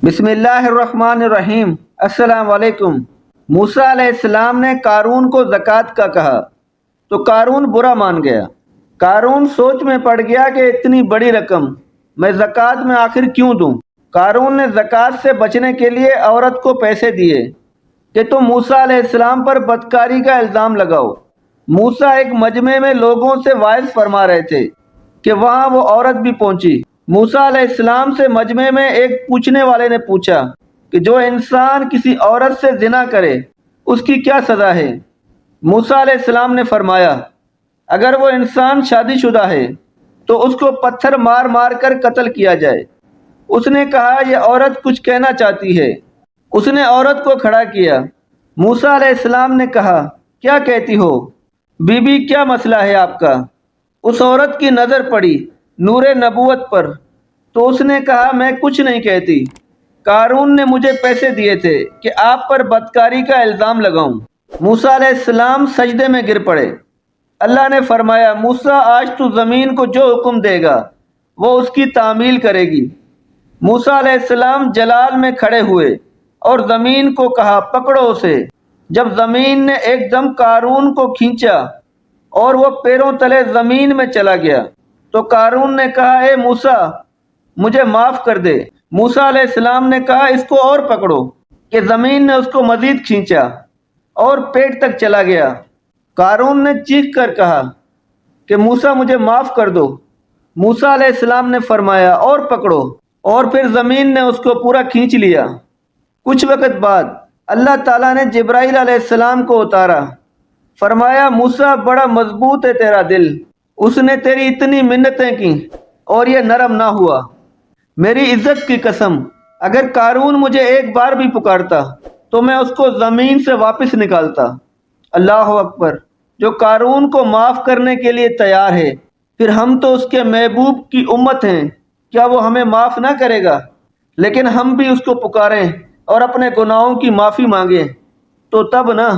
بسم اللہ الرحمن الرحیم۔ السلام علیکم۔ موسیٰ علیہ السلام نے قارون کو زکوٰۃ کا کہا تو قارون برا مان گیا۔ قارون سوچ میں پڑ گیا کہ اتنی بڑی رقم میں زکوٰۃ میں آخر کیوں دوں۔ قارون نے زکوٰۃ سے بچنے کے لیے عورت کو پیسے دیے کہ تم موسیٰ علیہ السلام پر بدکاری کا الزام لگاؤ۔ موسیٰ ایک مجمع میں لوگوں سے واعظ فرما رہے تھے کہ وہاں وہ عورت بھی پہنچی۔ موسیٰ علیہ السلام سے مجمع میں ایک پوچھنے والے نے پوچھا کہ جو انسان کسی عورت سے زنا کرے اس کی کیا سزا ہے؟ موسیٰ علیہ السلام نے فرمایا اگر وہ انسان شادی شدہ ہے تو اس کو پتھر مار مار کر قتل کیا جائے۔ اس نے کہا یہ عورت کچھ کہنا چاہتی ہے۔ اس نے عورت کو کھڑا کیا۔ موسیٰ علیہ السلام نے کہا کیا کہتی ہو؟ بی بی کیا مسئلہ ہے آپ کا؟ اس عورت کی نظر پڑی نور نبوت پر تو اس نے کہا میں کچھ نہیں کہتی، قارون نے مجھے پیسے دیے تھے کہ آپ پر بدکاری کا الزام لگاؤں۔ موسیٰ علیہ السلام سجدے میں گر پڑے۔ اللہ نے فرمایا موسیٰ آج تو زمین کو جو حکم دے گا وہ اس کی تعمیل کرے گی۔ موسیٰ علیہ السلام جلال میں کھڑے ہوئے اور زمین کو کہا پکڑو اسے۔ جب زمین نے ایک دم قارون کو کھینچا اور وہ پیروں تلے زمین میں چلا گیا تو قارون نے کہا اے موسیٰ مجھے معاف کر دے۔ موسیٰ علیہ السلام نے کہا اس کو اور پکڑو کہ زمین نے اس کو مزید کھینچا اور پیٹ تک چلا گیا۔ قارون نے چیخ کر کہا کہ موسیٰ مجھے معاف کر دو۔ موسیٰ علیہ السلام نے فرمایا اور پکڑو، اور پھر زمین نے اس کو پورا کھینچ لیا۔ کچھ وقت بعد اللہ تعالیٰ نے جبرائیل علیہ السلام کو اتارا۔ فرمایا موسیٰ بڑا مضبوط ہے تیرا دل، اس نے تیری اتنی منتیں کی اور یہ نرم نہ ہوا۔ میری عزت کی قسم اگر قارون مجھے ایک بار بھی پکارتا تو میں اس کو زمین سے واپس نکالتا۔ اللہ اکبر۔ جو قارون کو معاف کرنے کے لیے تیار ہے پھر ہم تو اس کے محبوب کی امت ہیں، کیا وہ ہمیں معاف نہ کرے گا؟ لیکن ہم بھی اس کو پکاریں اور اپنے گناہوں کی معافی مانگیں تو تب نہ